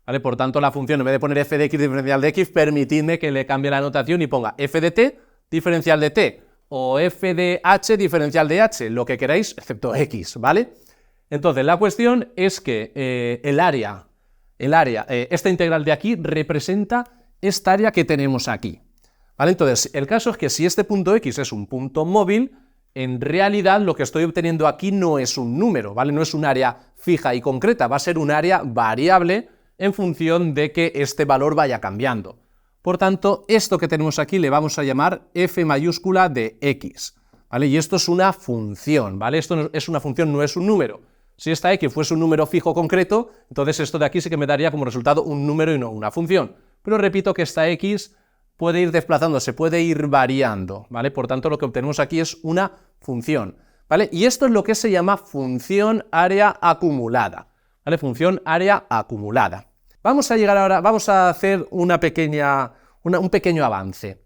¿vale? Por tanto, la función, en vez de poner f de x diferencial de x, permitidme que le cambie la notación y ponga f de t diferencial de t, o f de h diferencial de h, lo que queráis, excepto x, ¿vale? Entonces, la cuestión es que esta integral de aquí representa esta área que tenemos aquí, ¿vale? Entonces, el caso es que si este punto x es un punto móvil, en realidad lo que estoy obteniendo aquí no es un número, ¿vale? No es un área fija y concreta, va a ser un área variable en función de que este valor vaya cambiando. Por tanto, esto que tenemos aquí le vamos a llamar f mayúscula de x, ¿vale? Y esto es una función, ¿vale? Esto es una función, no es un número. Si esta x fuese un número fijo concreto, entonces esto de aquí sí que me daría como resultado un número y no una función. Pero repito que esta x puede ir desplazándose, puede ir variando, ¿vale? Por tanto, lo que obtenemos aquí es una función, ¿vale? Y esto es lo que se llama función área acumulada, ¿vale? Función área acumulada. Vamos a llegar ahora, vamos a hacer un pequeño avance.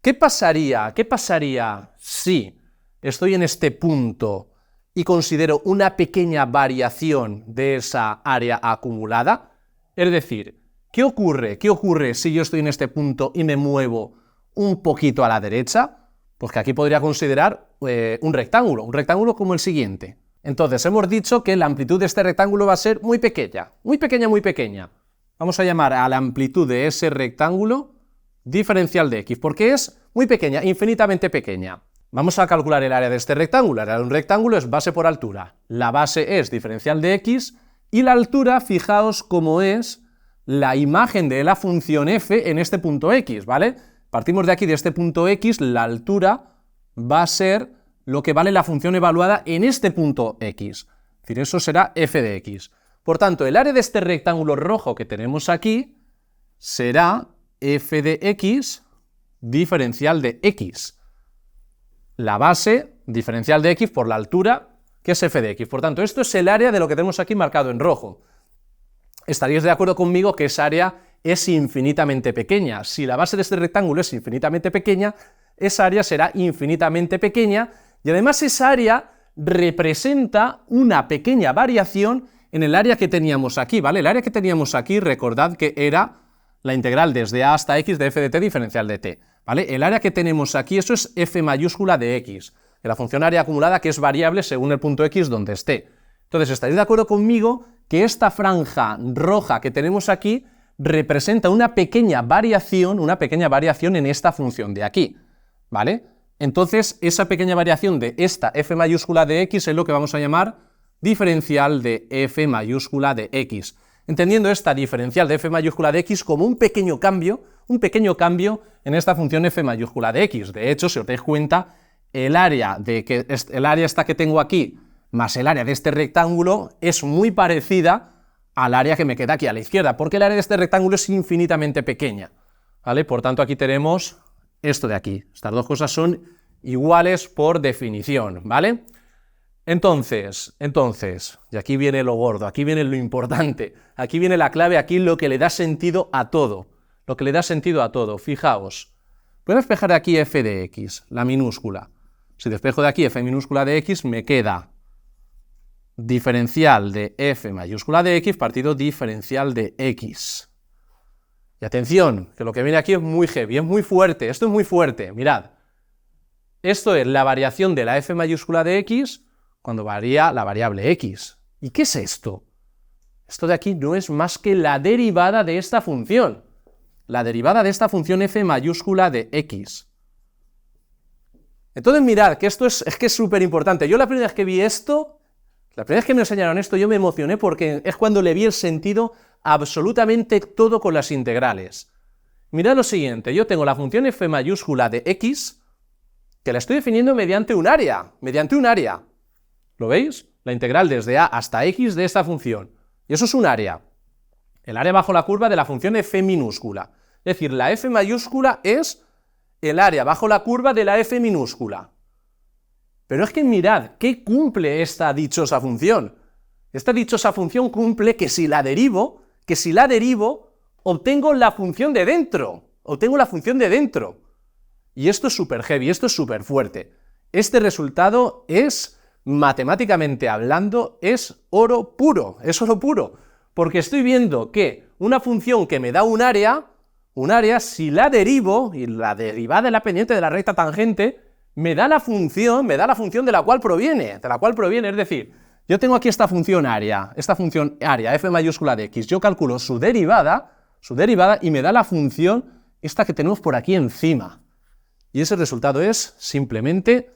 ¿Qué pasaría si estoy en este punto y considero una pequeña variación de esa área acumulada? Es decir, ¿qué ocurre si yo estoy en este punto y me muevo un poquito a la derecha? Pues que aquí podría considerar un rectángulo como el siguiente. Entonces, hemos dicho que la amplitud de este rectángulo va a ser muy pequeña. Vamos a llamar a la amplitud de ese rectángulo diferencial de x, porque es muy pequeña, infinitamente pequeña. Vamos a calcular el área de este rectángulo. El área de un rectángulo es base por altura. La base es diferencial de x y la altura, fijaos cómo es la imagen de la función f en este punto x, ¿vale? Partimos de aquí, de este punto X, la altura va a ser lo que vale la función evaluada en este punto X. Es decir, eso será f de x. Por tanto, el área de este rectángulo rojo que tenemos aquí será f de x diferencial de x. La base diferencial de x por la altura, que es f de x. Por tanto, esto es el área de lo que tenemos aquí marcado en rojo. Estaríais de acuerdo conmigo que esa área es infinitamente pequeña. Si la base de este rectángulo es infinitamente pequeña, esa área será infinitamente pequeña, y además esa área representa una pequeña variación en el área que teníamos aquí, ¿vale? El área que teníamos aquí, recordad que era la integral desde a hasta x de f de t diferencial de t, ¿vale? El área que tenemos aquí, eso es f mayúscula de x, de la función área acumulada, que es variable según el punto x donde esté. Entonces, ¿estaréis de acuerdo conmigo que esta franja roja que tenemos aquí representa una pequeña variación en esta función de aquí, ¿vale? Entonces, esa pequeña variación de esta f mayúscula de x es lo que vamos a llamar diferencial de f mayúscula de x, entendiendo esta diferencial de f mayúscula de x como un pequeño cambio en esta función f mayúscula de x. De hecho, si os dais cuenta, el área esta que tengo aquí más el área de este rectángulo es muy parecida al área que me queda aquí a la izquierda, porque el área de este rectángulo es infinitamente pequeña, ¿vale? Por tanto, aquí tenemos esto de aquí. Estas dos cosas son iguales por definición, ¿vale? Entonces, y aquí viene lo gordo, aquí viene lo importante, aquí viene la clave, aquí lo que le da sentido a todo, Fijaos, voy a despejar de aquí f de x, la minúscula. Si despejo de aquí f minúscula de x, me queda diferencial de f mayúscula de x partido diferencial de x. Y atención, que lo que viene aquí es muy heavy, es muy fuerte, esto es muy fuerte, mirad. Esto es la variación de la f mayúscula de x cuando varía la variable x. ¿Y qué es esto? Esto de aquí no es más que la derivada de esta función. La derivada de esta función f mayúscula de x. Entonces mirad, que esto es que es súper importante. Yo la primera vez que vi esto, la primera vez que me enseñaron esto, yo me emocioné porque es cuando le vi el sentido absolutamente todo con las integrales. Mirad lo siguiente, yo tengo la función f mayúscula de x, que la estoy definiendo mediante un área. ¿Lo veis? La integral desde a hasta x de esta función. Y eso es un área. El área bajo la curva de la función f minúscula. Es decir, la f mayúscula es el área bajo la curva de la f minúscula. Pero es que mirad, ¿qué cumple esta dichosa función? Esta dichosa función cumple que si la derivo, obtengo la función de dentro. Y esto es súper heavy, esto es súper fuerte. Este resultado es, matemáticamente hablando, es oro puro, porque estoy viendo que una función que me da un área, si la derivo, y la derivada de la pendiente de la recta tangente, me da la función de la cual proviene, es decir, yo tengo aquí esta función área, f mayúscula de x, yo calculo su derivada, y me da la función esta que tenemos por aquí encima. Y ese resultado es simplemente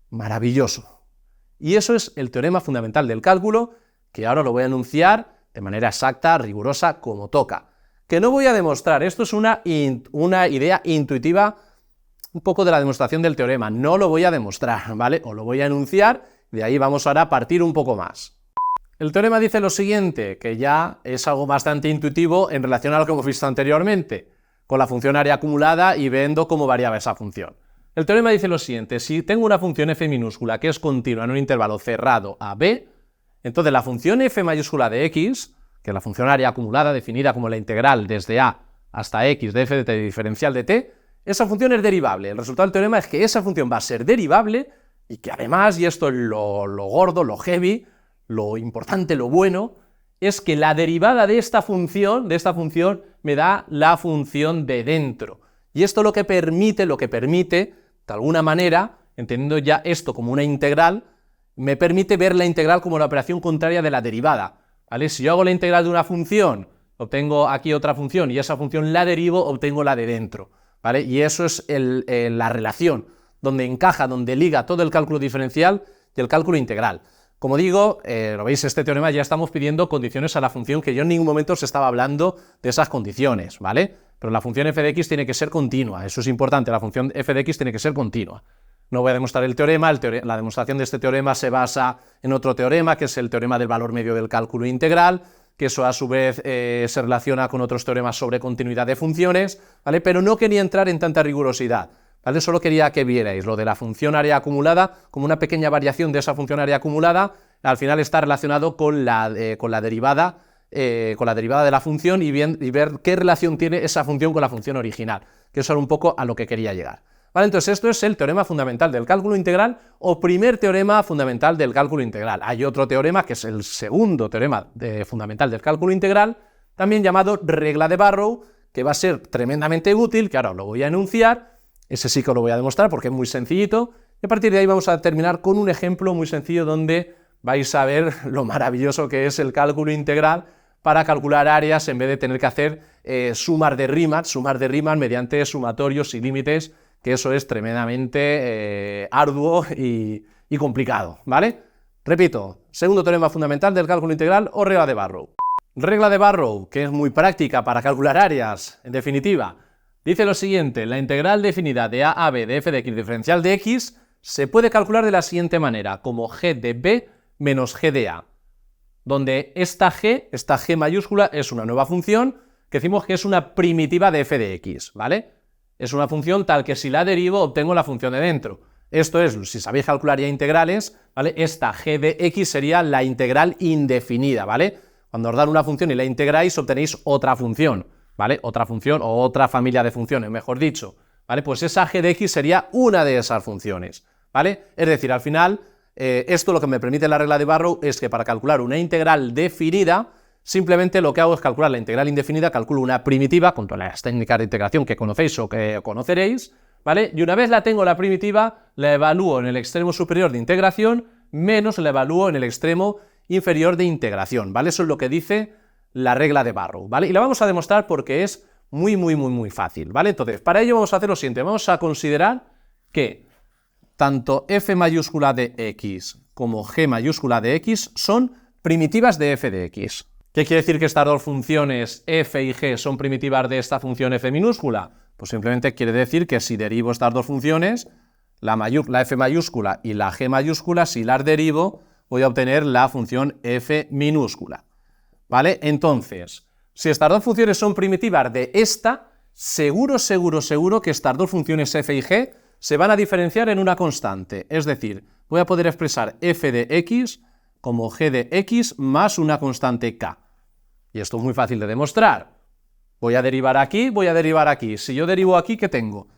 maravilloso. Y eso es el teorema fundamental del cálculo, que ahora lo voy a enunciar de manera exacta, rigurosa, como toca. Que no voy a demostrar, esto es una idea intuitiva, un poco de la demostración del teorema, no lo voy a demostrar, ¿vale? Os lo voy a enunciar, de ahí vamos ahora a partir un poco más. El teorema dice lo siguiente, que ya es algo bastante intuitivo en relación a lo que hemos visto anteriormente, con la función área acumulada y viendo cómo variaba esa función. El teorema dice lo siguiente, si tengo una función f minúscula que es continua en un intervalo cerrado a b, entonces la función f mayúscula de x, que es la función área acumulada definida como la integral desde a hasta x de f de t diferencial de t, esa función es derivable. El resultado del teorema es que esa función va a ser derivable y que además, y esto es lo gordo, lo heavy, lo importante, lo bueno, es que la derivada de esta función me da la función de dentro. Y esto lo que permite, de alguna manera, entendiendo ya esto como una integral, me permite ver la integral como la operación contraria de la derivada, ¿vale? Si yo hago la integral de una función, obtengo aquí otra función y esa función la derivo, obtengo la de dentro, ¿vale? Y eso es la relación donde encaja, donde liga todo el cálculo diferencial y el cálculo integral. Como digo, lo veis, este teorema ya estamos pidiendo condiciones a la función, que yo en ningún momento os estaba hablando de esas condiciones, ¿vale? pero la función f de x tiene que ser continua, eso es importante, la función f de x tiene que ser continua. No voy a demostrar el teorema, la demostración de este teorema se basa en otro teorema, que es el teorema del valor medio del cálculo integral, que eso a su vez se relaciona con otros teoremas sobre continuidad de funciones, ¿vale? Pero no quería entrar en tanta rigurosidad, ¿vale? Solo quería que vierais lo de la función área acumulada como una pequeña variación de esa función área acumulada, al final está relacionado con la derivada de la función y ver qué relación tiene esa función con la función original, que eso era un poco a lo que quería llegar. Vale, entonces esto es el teorema fundamental del cálculo integral o primer teorema fundamental del cálculo integral. Hay otro teorema que es el segundo teorema fundamental del cálculo integral, también llamado regla de Barrow, que va a ser tremendamente útil, que ahora lo voy a enunciar, ese sí que lo voy a demostrar porque es muy sencillito, y a partir de ahí vamos a terminar con un ejemplo muy sencillo donde vais a ver lo maravilloso que es el cálculo integral para calcular áreas en vez de tener que hacer sumar de Riemann mediante sumatorios y límites, que eso es tremendamente arduo y complicado, ¿vale? Repito, segundo teorema fundamental del cálculo integral o regla de Barrow. Regla de Barrow, que es muy práctica para calcular áreas, en definitiva, dice lo siguiente: la integral definida de a a b de f de x diferencial de x se puede calcular de la siguiente manera, como g de b menos g de a, donde esta g mayúscula, es una nueva función que decimos que es una primitiva de f de x, ¿vale? Es una función tal que si la derivo obtengo la función de dentro. Esto es, si sabéis calcular ya integrales, ¿vale? Esta g de x sería la integral indefinida, ¿vale? Cuando os dan una función y la integráis, obtenéis otra función, ¿vale? Otra función o otra familia de funciones, mejor dicho, ¿vale? Pues esa g de x sería una de esas funciones, ¿vale? Es decir, al final, esto lo que me permite la regla de Barrow es que para calcular una integral definida, simplemente lo que hago es calcular la integral indefinida, calculo una primitiva con todas las técnicas de integración que conocéis o que conoceréis, ¿vale? Y una vez la tengo la primitiva, la evalúo en el extremo superior de integración menos la evalúo en el extremo inferior de integración, ¿vale? Eso es lo que dice la regla de Barrow, ¿vale? Y la vamos a demostrar porque es muy fácil, ¿vale? Entonces, para ello vamos a hacer lo siguiente, vamos a considerar que tanto f mayúscula de x como g mayúscula de x son primitivas de f de x. ¿Qué quiere decir que estas dos funciones f y g son primitivas de esta función f minúscula? Pues simplemente quiere decir que si derivo estas dos funciones, la f mayúscula y la g mayúscula, si las derivo, voy a obtener la función f minúscula, ¿vale? Entonces, si estas dos funciones son primitivas de esta, seguro que estas dos funciones f y g se van a diferenciar en una constante, es decir, voy a poder expresar f de x como g de x más una constante k. Y esto es muy fácil de demostrar. Voy a derivar aquí, voy a derivar aquí. Si yo derivo aquí, ¿qué tengo?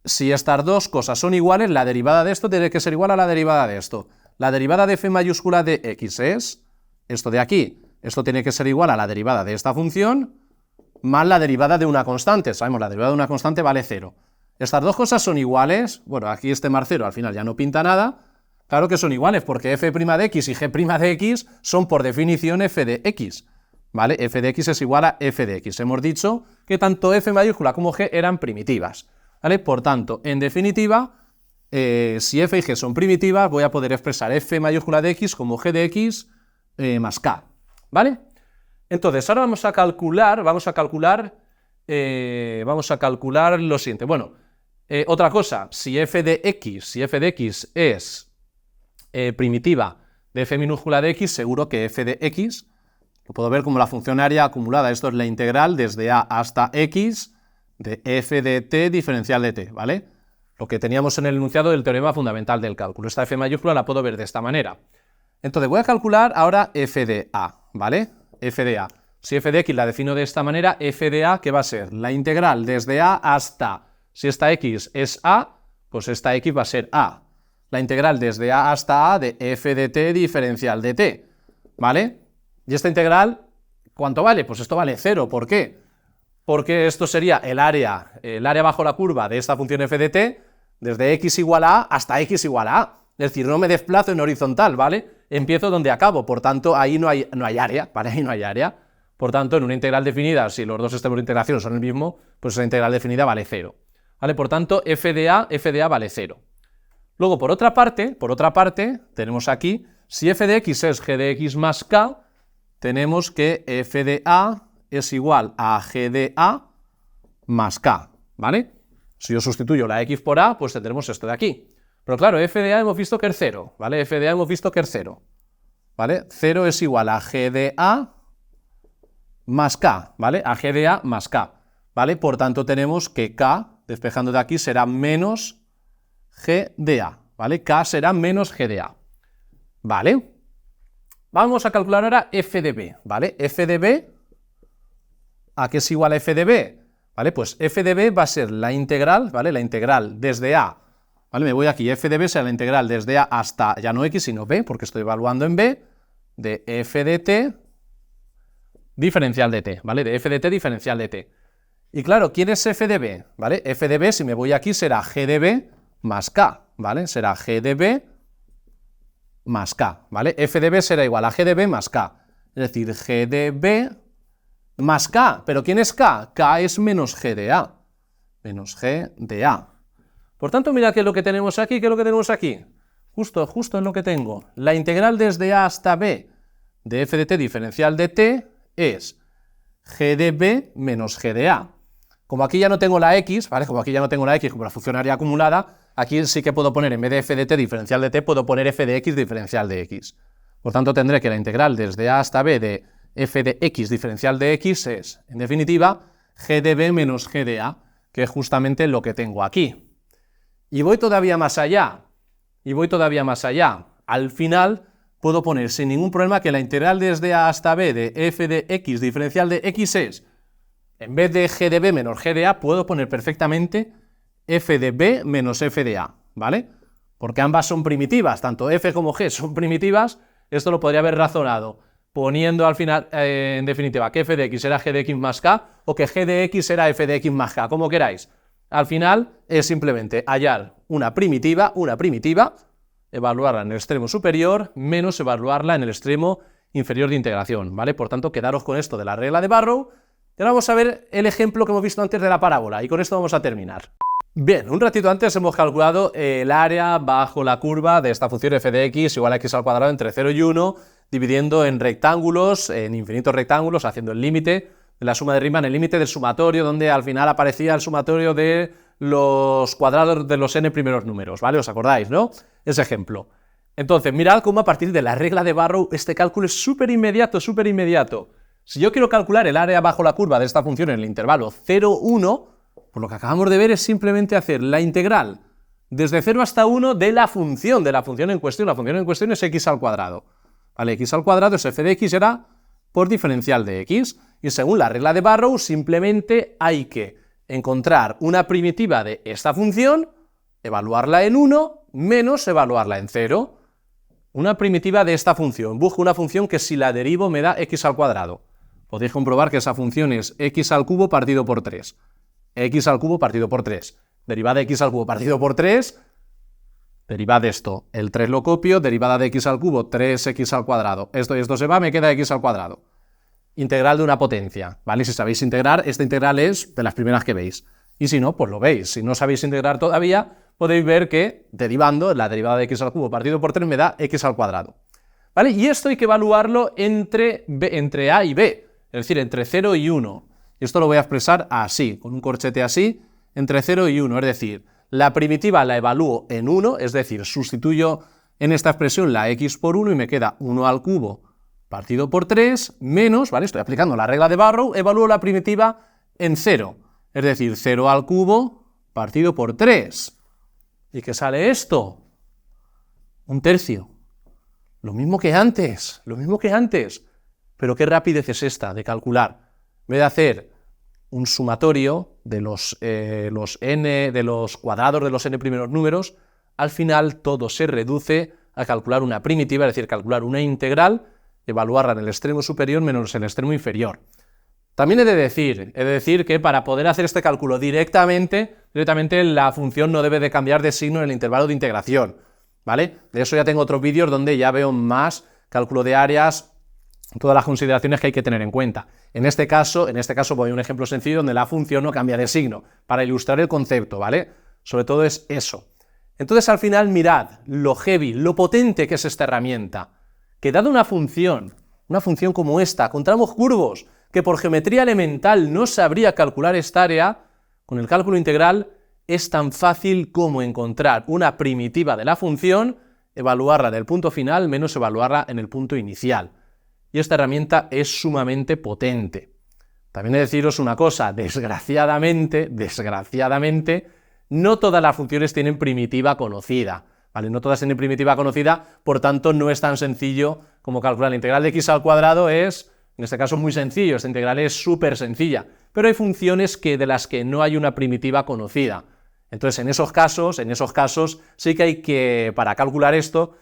Si estas dos cosas son iguales, la derivada de esto tiene que ser igual a la derivada de esto. La derivada de f mayúscula de x es esto de aquí. Esto tiene que ser igual a la derivada de esta función más la derivada de una constante. Sabemos, la derivada de una constante vale 0. Estas dos cosas son iguales. Bueno, aquí este más 0 al final ya no pinta nada. Claro que son iguales, porque f' de x y g' de x son por definición f de x, ¿vale? F de x es igual a f de x. Hemos dicho que tanto f mayúscula como g eran primitivas, ¿vale? Por tanto, en definitiva, si f y g son primitivas, voy a poder expresar f mayúscula de x como g de x más k, ¿vale? Entonces, ahora vamos a calcular lo siguiente. Bueno, otra cosa, si f de x es primitiva de f minúscula de x, seguro que f de x lo puedo ver como la función área acumulada. Esto es la integral desde a hasta x de f de t diferencial de t, ¿vale? Lo que teníamos en el enunciado del teorema fundamental del cálculo. Esta f mayúscula la puedo ver de esta manera. Entonces voy a calcular ahora f de a, ¿vale? F de a. Si f de x la defino de esta manera, f de a, ¿qué va a ser? La integral desde a hasta, si esta x es a, pues esta x va a ser a. La integral desde a hasta a de f de t diferencial de t, ¿vale? Y esta integral, ¿cuánto vale? Pues esto vale 0, ¿por qué? Porque esto sería el área bajo la curva de esta función f de t, desde x igual a hasta x igual a a, es decir, no me desplazo en horizontal, ¿vale? Empiezo donde acabo, por tanto, ahí no hay área, ¿vale? Ahí no hay área, por tanto, en una integral definida, si los dos sistemas de integración son el mismo, pues esa integral definida vale 0, ¿vale? Por tanto, f de a vale 0. Luego, por otra parte, tenemos aquí, si f de x es g de x más k, tenemos que f de a es igual a g de a más k, ¿vale? Si yo sustituyo la x por a, pues tendremos esto de aquí. Pero claro, f de a hemos visto que es 0, ¿vale? F de a hemos visto que es 0, ¿vale? 0 es igual a g de a más k, ¿vale? A g de a más k, ¿vale? Por tanto, tenemos que k, despejando de aquí, será menos g de a, ¿vale? K será menos g de a, ¿vale? Vamos a calcular ahora f de b, ¿vale? F de b, ¿a qué es igual a f de b? ¿Vale? Pues f de b va a ser la integral, ¿vale? La integral desde a, ¿vale? Me voy aquí, f de b será la integral desde a hasta, ya no x, sino b, porque estoy evaluando en b, de f de t diferencial de t, ¿vale? De f de t diferencial de t. Y claro, ¿quién es f de b? ¿Vale? F de b, si me voy aquí, será g de b más k, ¿vale? Será g de b más k, ¿vale? F de b será igual a g de b más k, es decir, g de b más k, ¿pero quién es k? K es menos g de a, menos g de a. Por tanto, mira qué es lo que tenemos aquí, qué es lo que tenemos aquí. Justo es lo que tengo. La integral desde a hasta b de f de t diferencial de t es g de b menos g de a. Como aquí ya no tengo la x, ¿vale? Como aquí ya no tengo la x como la función área acumulada, aquí sí que puedo poner, en vez de f de t diferencial de t, puedo poner f de x diferencial de x. Por tanto, tendré que la integral desde a hasta b de f de x diferencial de x es, en definitiva, g de b menos g de a, que es justamente lo que tengo aquí. Y voy todavía más allá, Al final puedo poner sin ningún problema que la integral desde a hasta b de f de x diferencial de x es, en vez de g de b menos g de a, puedo poner perfectamente f de b menos f de a, ¿vale? Porque ambas son primitivas, tanto f como g son primitivas, esto lo podría haber razonado poniendo al final, en definitiva, que f de x era g de x más k, o que g de x era f de x más k, como queráis. Al final es simplemente hallar una primitiva, evaluarla en el extremo superior, menos evaluarla en el extremo inferior de integración, ¿vale? Por tanto, quedaros con esto de la regla de Barrow, y ahora vamos a ver el ejemplo que hemos visto antes de la parábola, y con esto vamos a terminar. Bien, un ratito antes hemos calculado el área bajo la curva de esta función f de x igual a x al cuadrado entre 0 y 1, dividiendo en rectángulos, en infinitos rectángulos, haciendo el límite de la suma de Riemann, el límite del sumatorio, donde al final aparecía el sumatorio de los cuadrados de los n primeros números, ¿vale? ¿Os acordáis, no? Ese ejemplo. Entonces, mirad cómo a partir de la regla de Barrow este cálculo es súper inmediato, Si yo quiero calcular el área bajo la curva de esta función en el intervalo 0, 1, pues lo que acabamos de ver es simplemente hacer la integral desde 0 hasta 1 de la función en cuestión. La función en cuestión es x al cuadrado. ¿Vale? X al cuadrado es f de x será por diferencial de x. Y según la regla de Barrow, simplemente hay que encontrar una primitiva de esta función, evaluarla en 1, menos evaluarla en 0. Una primitiva de esta función. Busco una función que si la derivo me da x al cuadrado. Podéis comprobar que esa función es x al cubo partido por 3. X al cubo partido por 3. Derivada de x al cubo partido por 3, derivada de esto, el 3 lo copio, derivada de x al cubo, 3x al cuadrado. Esto y esto se va, me queda x al cuadrado. Integral de una potencia, ¿vale? Si sabéis integrar, esta integral es de las primeras que veis. Y si no, pues lo veis. Si no sabéis integrar todavía, podéis ver que, derivando, la derivada de x al cubo partido por 3 me da x al cuadrado. ¿Vale? Y esto hay que evaluarlo entre a y b, es decir, entre 0 y 1. Y esto lo voy a expresar así, con un corchete así, entre 0 y 1, es decir, la primitiva la evalúo en 1, es decir, sustituyo en esta expresión la x por 1 y me queda 1 al cubo partido por 3, menos, ¿vale? Estoy aplicando la regla de Barrow, evalúo la primitiva en 0, es decir, 0 al cubo partido por 3. ¿Y qué sale esto? 1/3. Lo mismo que antes, pero qué rapidez es esta de calcular. En vez de hacer un sumatorio de los cuadrados de los n primeros números, al final todo se reduce a calcular una primitiva, es decir, calcular una integral, evaluarla en el extremo superior menos en el extremo inferior. También he de decir que para poder hacer este cálculo directamente la función no debe de cambiar de signo en el intervalo de integración, ¿vale? De eso ya tengo otros vídeos donde ya veo más cálculo de áreas, todas las consideraciones que hay que tener en cuenta. En este caso voy a un ejemplo sencillo donde la función no cambia de signo, para ilustrar el concepto, ¿vale? Sobre todo es eso. Entonces al final mirad lo heavy, lo potente que es esta herramienta, que dada una función como esta, con tramos curvos, que por geometría elemental no sabría calcular esta área, Con el cálculo integral es tan fácil como encontrar una primitiva de la función, evaluarla en el punto final menos evaluarla en el punto inicial. Y esta herramienta es sumamente potente. También he de deciros una cosa, desgraciadamente, no todas las funciones tienen primitiva conocida, ¿vale? No todas tienen primitiva conocida, por tanto no es tan sencillo como calcular la integral de x al cuadrado es, en este caso, muy sencillo, esta integral es súper sencilla, pero hay funciones de las que no hay una primitiva conocida. Entonces, en esos casos sí que hay que, para calcular esto,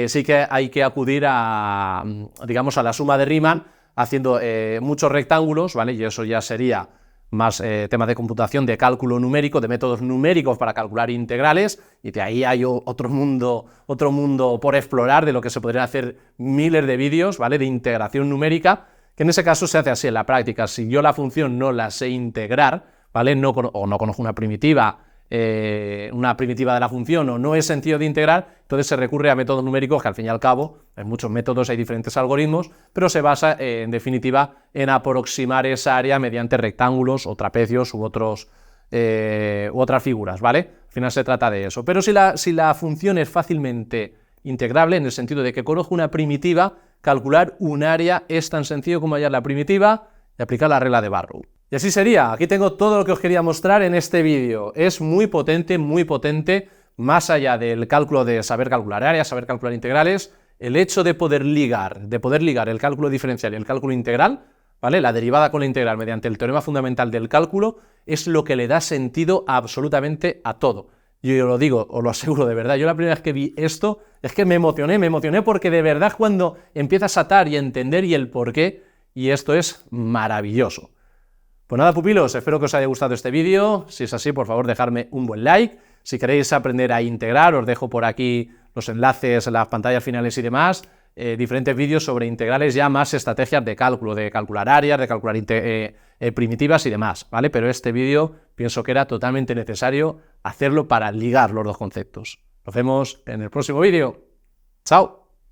sí que hay que acudir a, digamos, a la suma de Riemann, haciendo muchos rectángulos, ¿vale? Y eso ya sería más temas de computación, de cálculo numérico, de métodos numéricos para calcular integrales, y de ahí hay otro mundo por explorar, de lo que se podrían hacer miles de vídeos, ¿vale? De integración numérica, que en ese caso se hace así en la práctica. Si yo la función no la sé integrar, ¿vale? O no conozco una primitiva de la función, o no es sencillo de integrar, entonces se recurre a métodos numéricos, que al fin y al cabo, hay muchos métodos, hay diferentes algoritmos, pero se basa, en definitiva, en aproximar esa área mediante rectángulos o trapecios u otras figuras, ¿vale? Al final se trata de eso. Pero si la función es fácilmente integrable, en el sentido de que conozco una primitiva, calcular un área es tan sencillo como hallar la primitiva y aplicar la regla de Barrow. Y así sería. Aquí tengo todo lo que os quería mostrar en este vídeo. Es muy potente, más allá del cálculo de saber calcular áreas, saber calcular integrales, el hecho de poder ligar el cálculo diferencial y el cálculo integral, ¿vale? La derivada con la integral mediante el teorema fundamental del cálculo, es lo que le da sentido absolutamente a todo. Yo lo digo, os lo aseguro de verdad, yo la primera vez que vi esto, es que me emocioné porque de verdad cuando empiezas a atar y a entender y el porqué, y esto es maravilloso. Pues nada, pupilos, espero que os haya gustado este vídeo. Si es así, por favor, dejadme un buen like. Si queréis aprender a integrar, os dejo por aquí los enlaces, las pantallas finales y demás, diferentes vídeos sobre integrales, ya más estrategias de cálculo, de calcular áreas, de calcular primitivas y demás, ¿vale? Pero este vídeo pienso que era totalmente necesario hacerlo para ligar los dos conceptos. Nos vemos en el próximo vídeo. ¡Chao!